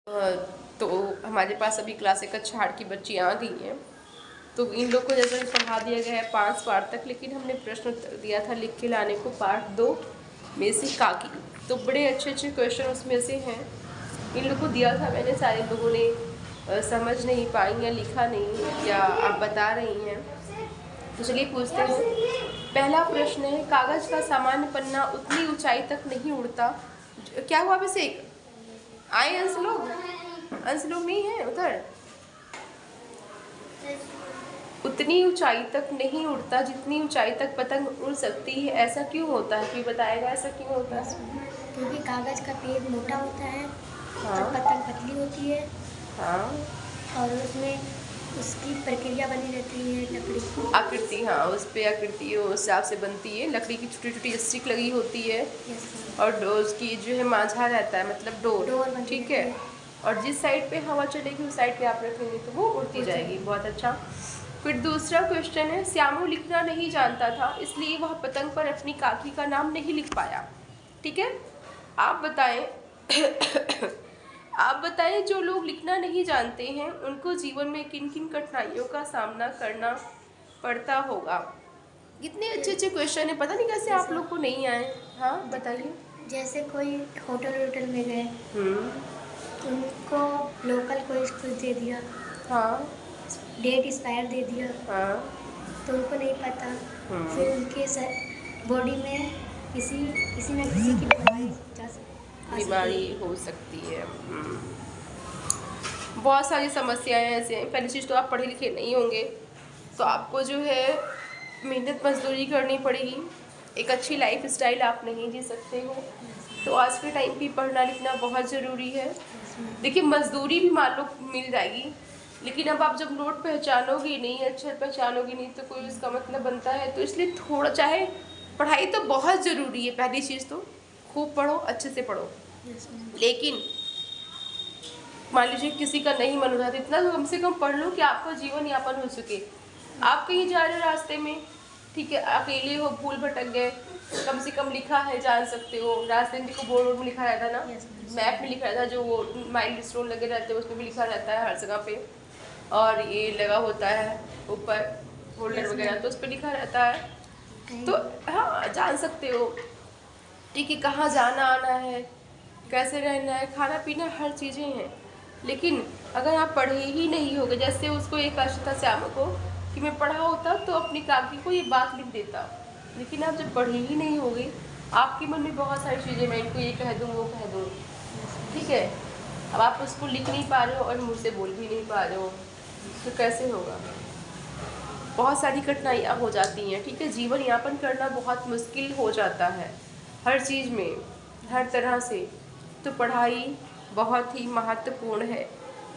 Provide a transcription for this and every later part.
तो हमारे पास अभी क्लास एक छाड़ की बच्चियाँ आ गई हैं। तो इन लोग को जैसे पढ़ा दिया गया है 5 पार्ट तक, लेकिन हमने प्रश्न उत्तर दिया था लिख के लाने को पार्ट 2 में से काकी। तो बड़े अच्छे अच्छे क्वेश्चन उसमें से हैं। इन लोग को दिया था मैंने, सारे लोगों ने समझ नहीं पाई या लिखा नहीं या आप बता रही हैं। तो चलिए पूछते हैं। पहला प्रश्न है, कागज़ का सामान्य पन्ना उतनी ऊंचाई तक नहीं उड़ता। क्या हुआ अभिषेक? आए अंश लोग नहीं है उधर। उतनी ऊंचाई तक नहीं उड़ता जितनी ऊंचाई तक पतंग उड़ सकती है, ऐसा क्यों होता है? कोई बताएगा ऐसा क्यों होता है? क्योंकि कागज का पेड़ मोटा होता है। हाँ। और पतंग पतली होती है। हाँ। और उसमें उसकी प्रक्रिया बनी रहती है, लकड़ी की आकृति, हाँ, उस पे आकृति उस हिसाब से बनती है। लकड़ी की छोटी छोटी स्टिक लगी होती है और उसकी जो है मांझा रहता है, मतलब डोर, ठीक है। और जिस साइड पे हवा चलेगी उस साइड पे आप रखेंगे तो वो उड़ती जाएगी। बहुत अच्छा। फिर दूसरा क्वेश्चन है, श्यामू लिखना नहीं जानता था इसलिए वह पतंग पर अपनी काकी का नाम नहीं लिख पाया। ठीक है, आप बताएं आप बताएं जो लोग लिखना नहीं जानते हैं उनको जीवन में किन किन कठिनाइयों का सामना करना पड़ता होगा। कितने अच्छे अच्छे क्वेश्चन है, पता नहीं कैसे आप लोग को नहीं आए। हाँ बताइए। जैसे कोई होटल में गए, उनको लोकल कोई कुछ दे दिया। हाँ। डेट एक्सपायर दे दिया। हाँ। तो उनको नहीं पता। फिर उनके बॉडी में किसी न किसी की बीमारी हो सकती है। बहुत सारी समस्याएं ऐसे हैं। पहली चीज़ तो आप पढ़े लिखे नहीं होंगे तो आपको जो है मेहनत मजदूरी करनी पड़ेगी। एक अच्छी लाइफ स्टाइल आप नहीं जी सकते हो। तो आज के टाइम पे पढ़ना लिखना बहुत ज़रूरी है। देखिए मजदूरी भी मान लो मिल जाएगी, लेकिन अब आप जब नोट पहचानोगे नहीं, अक्षर पहचानोगे नहीं तो कोई उसका मतलब बनता है। तो इसलिए थोड़ा, चाहे पढ़ाई तो बहुत ज़रूरी है, पहली चीज़ तो खूब पढ़ो, अच्छे से पढ़ो। लेकिन मान लीजिए किसी का नहीं मन हो रहा तो इतना तो कम से कम पढ़ लो कि आपका जीवन यापन हो सके। आप कहीं जा रहे हो रास्ते में, ठीक है, अकेले हो, भूल भटक गए, कम से कम लिखा है, जान सकते हो। रास्ते में देखो बोर्ड में लिखा रहता है ना, मैप में लिखा रहता है, जो वो माइल स्टोन लगे रहते हैं उसमें भी लिखा रहता है हर जगह पे। और ये लगा होता है ऊपर होल्डर वगैरह, तो उस पर लिखा रहता है। तो हाँ जान सकते हो, ठीक है, कहाँ जाना आना है, कैसे रहना है, खाना पीना, हर चीज़ें हैं। लेकिन अगर आप पढ़े ही नहीं होगे, जैसे उसको एक आशा था श्याम को कि मैं पढ़ा होता तो अपनी काकी को ये बात लिख देता, लेकिन आप जब पढ़े ही नहीं होगे आपके मन में बहुत सारी चीज़ें, मैं इनको ये कह दूँ वो कह दूँ, ठीक है। अब आप उसको लिख नहीं पा रहे हो और मुँह से बोल भी नहीं पा रहे हो तो कैसे होगा। बहुत सारी कठिनाइयाँ हो जाती हैं, ठीक है। जीवन यापन करना बहुत मुश्किल हो जाता है हर चीज़ में, हर तरह से। तो पढ़ाई बहुत ही महत्वपूर्ण है।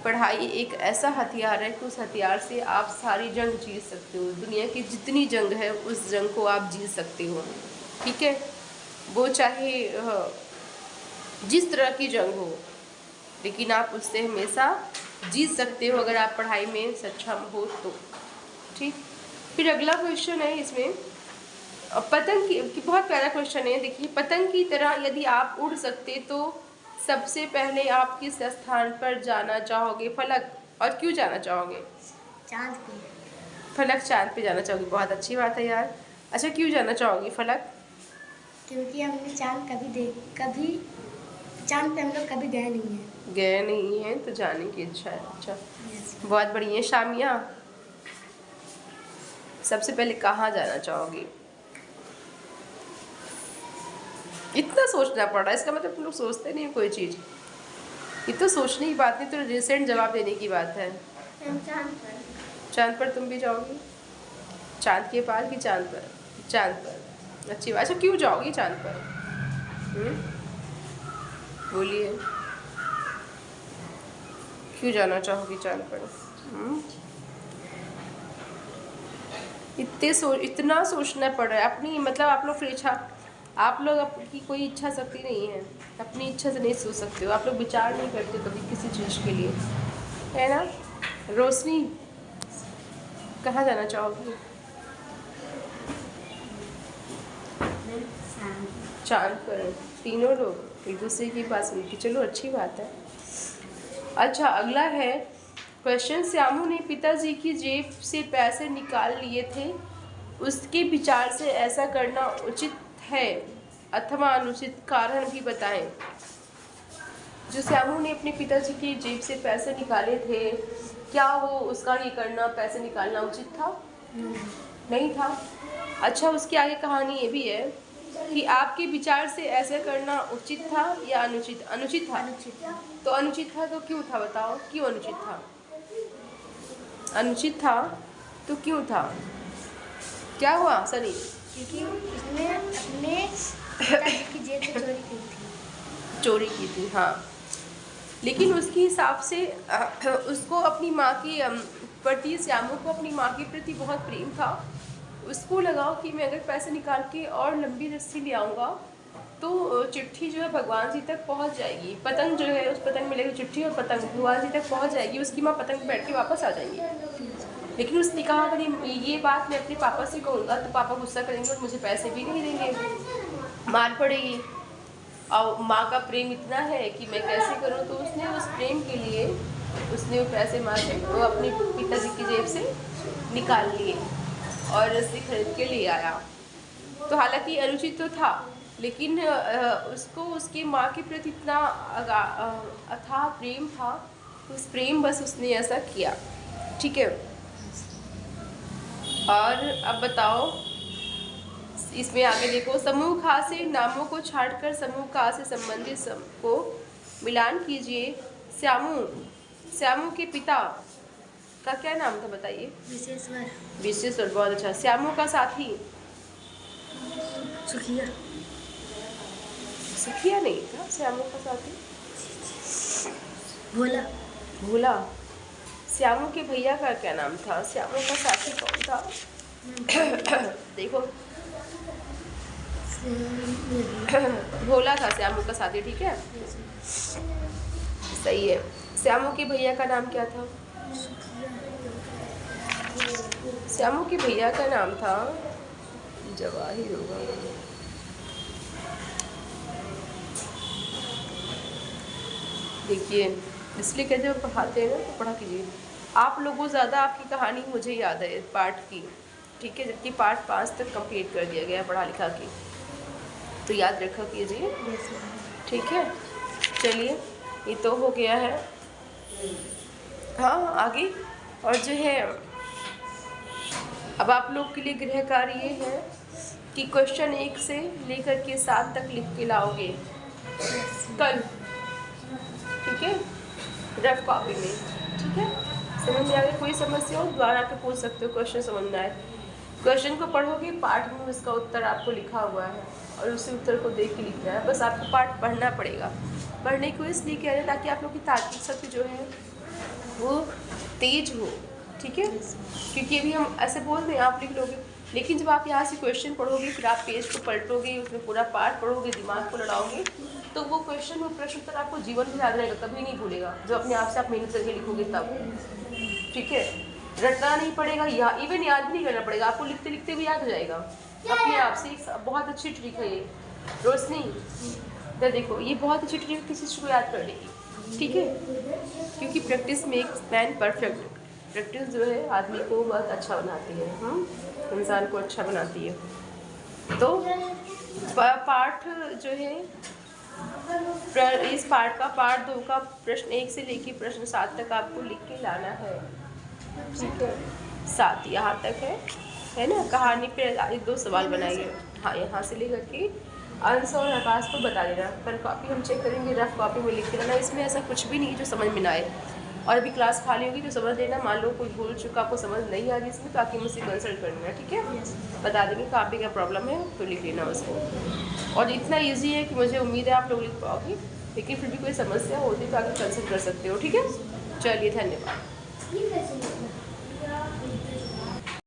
पढ़ाई एक ऐसा हथियार है कि उस हथियार से आप सारी जंग जीत सकते हो। दुनिया की जितनी जंग है उस जंग को आप जीत सकते हो, ठीक है। वो चाहे जिस तरह की जंग हो, लेकिन आप उससे हमेशा जीत सकते हो अगर आप पढ़ाई में सक्षम हो तो, ठीक। फिर अगला क्वेश्चन है इसमें, पतंग की बहुत प्यारा क्वेश्चन है। देखिए, पतंग की तरह यदि आप उड़ सकते तो सबसे पहले आप किस स्थान पर जाना चाहोगे? फलक। और क्यों जाना चाहोगे? चांद पे। फलक चांद पे जाना चाहोगे, बहुत अच्छी बात है यार। अच्छा, क्यों जाना चाहोगी फलक? क्योंकि हमने चांद कभी चांद पे हम लोग कभी गए नहीं हैं। गए नहीं हैं तो जाने की इच्छा है। अच्छा, बहुत बढ़िया। शामिया, सबसे पहले कहाँ जाना चाहोगी? इतना सोचना पड़ रहा है, इसका मतलब तुम लोग सोचते नहीं कोई चीज़। ये तो सोचने की बात नहीं, तो रिसेंट जवाब देने की बात है। चांद पर। चांद पर तुम भी जाओगी? चांद के पार कि चांद पर? चांद पर, अच्छी बात। अच्छा, क्यों जाओगी चांद पर? बोलिए, क्यों जाना चाहोगी चांद पर? इतना सोचना पड़ रहा है अपनी, मतलब आप लोग फिर इच्छा, आप लोग आपकी कोई इच्छा शक्ति नहीं है, अपनी इच्छा से नहीं सोच सकते हो। आप लोग विचार नहीं करते कभी किसी चीज़ के लिए, है ना। रोशनी, कहाँ जाना चाहोगी? चांद पर। तीनों लोग एक दूसरे की बात सुन के, चलो अच्छी बात है। अच्छा, अगला है क्वेश्चन, श्यामू ने पिताजी की जेब से पैसे निकाल लिए थे, उसके विचार से ऐसा करना उचित है अथवा अनुचित, कारण भी बताएं। जो श्यामू ने अपने पिताजी की जेब से पैसे निकाले थे, क्या वो उसका ये करना, पैसे निकालना उचित था? नहीं था। अच्छा, उसके आगे कहानी ये भी है कि आपके विचार से ऐसा करना उचित था या अनुचित? अनुचित था। तो अनुचित था तो क्यों था, बताओ क्यों अनुचित था? अनुचित था तो क्यों था, क्या हुआ सनी? क्योंकि उसने अपने पिताजी की जेब से चोरी की थी। चोरी की थी, हाँ। लेकिन उसके हिसाब से उसको अपनी माँ की प्रति, श्यामू को अपनी माँ के प्रति बहुत प्रेम था। उसको लगा कि मैं अगर पैसे निकाल के और लंबी रस्सी ले आऊँगा तो चिट्ठी जो है भगवान जी तक पहुँच जाएगी। पतंग जो है, उस पतंग में लेकर चिट्ठी और पतंग भगवान जी तक पहुँच जाएगी, उसकी माँ पतंग पर बैठ के वापस आ जाएंगी। लेकिन उसने कहा अगर ये बात मैं अपने पापा से कहूँगा तो पापा गुस्सा करेंगे और मुझे पैसे भी नहीं देंगे, मार पड़ेगी। और माँ का प्रेम इतना है कि मैं कैसे करूँ, तो उसने उस प्रेम के लिए उसने वो पैसे माँ से वो अपने पिताजी की जेब से निकाल लिए और रस्सी खरीद के ले आया। तो हालांकि अनुचित तो था, लेकिन उसको उसकी माँ के प्रति इतना अथाह प्रेम था, उस प्रेम बस उसने ऐसा किया। ठीक है, और अब बताओ इसमें आगे देखो, समूह खा से नामों को छांटकर समूह का से संबंधित को मिलान कीजिए। श्यामू के पिता का क्या नाम था, बताइए? विशेश्वर। विशेश्वर, बहुत अच्छा। श्यामू का साथी? सुखिया। सुखिया नहीं था। श्यामू का साथी भोला। भोला। श्यामू के भैया का क्या नाम था? श्यामू का साथी कौन था? देखो, भोला था श्यामू का साथी। ठीक है, सही है। श्यामू के भैया का नाम क्या था? श्यामू के भैया का नाम था जवाहिर होगा। देखिए, इसलिए कहते हैं पढ़ाते हैं ना तो पढ़ा कीजिए। आप लोगों ज़्यादा आपकी कहानी मुझे याद है पार्ट की, ठीक है, जबकि पार्ट 5 तक कंप्लीट कर दिया गया पढ़ा लिखा की, तो याद रखा कीजिए। ठीक है, चलिए ये तो हो गया है। हाँ, आगे और जो है अब आप लोग के लिए गृह कार्य ये है कि क्वेश्चन 1 से लेकर के 7 तक लिख के लाओगे कल। ठीक है, रफ कॉपी में। ठीक है, समझ में अगर कोई समस्या हो दोबारा के पूछ सकते हो, क्वेश्चन समझ में आए। क्वेश्चन को पढ़ोगे, पाठ में उसका उत्तर आपको लिखा हुआ है और उसी उत्तर को देख के लिखना है। बस आपको पाठ पढ़ना पड़ेगा। पढ़ने को इसलिए कह रहे हैं ताकि आप लोग की तार्किक शक्ति जो है वो तेज हो। ठीक है, क्योंकि अभी हम ऐसे बोल रहे हैं आप लिख लोगे, लेकिन जब आप यहाँ से क्वेश्चन पढ़ोगे, फिर आप पेज को पलटोगे, उसमें पूरा पाठ पढ़ोगे, दिमाग को लड़ाओगे, तो वो क्वेश्चन वो प्रश्न उत्तर आपको जीवन में याद रहेगा, कभी नहीं भूलेगा, जो अपने आप से आप मेहनत करके लिखोगे तब। ठीक है, रटना नहीं पड़ेगा, या इवन याद भी नहीं करना पड़ेगा, आपको लिखते लिखते भी याद हो जाएगा अपने आप से। एक बहुत अच्छी ट्रिक है ये। रोशनी, तो देखो ये बहुत अच्छी ट्रिक किसी चीज़ को याद कर लेगी। ठीक है, क्योंकि practice makes man perfect. Practice जो है आदमी को बहुत अच्छा बनाती है, इंसान को अच्छा बनाती है। तो पाठ जो है इस पाठ का पार्ट 2 का प्रश्न 1 से लेकर प्रश्न 7 तक आपको लिख के लाना है। ठीक है, 7 यहाँ तक है ना। कहानी पे 1-2 सवाल बनाइए। हाँ, यहाँ से लेकर के अंश और आकाश को बता देना। पर कॉपी हम चेक करेंगे, रफ कॉपी में लिख के लाना। इसमें ऐसा कुछ भी नहीं जो समझ में ना आए, और अभी क्लास खाली होगी तो समझ लेना। मान लो कोई भूल चुका, आपको समझ नहीं आ रही इसमें, ताकि मुझसे कंसल्ट कर लेना। ठीक है, बता देंगे कहाँ पे क्या प्रॉब्लम है तो लिख लेना उसको। और इतना ईजी है कि मुझे उम्मीद है आप लोग लिख पाओगे, लेकिन फिर भी कोई समस्या होती तो आगे कंसल्ट कर सकते हो। ठीक है, चलिए धन्यवाद।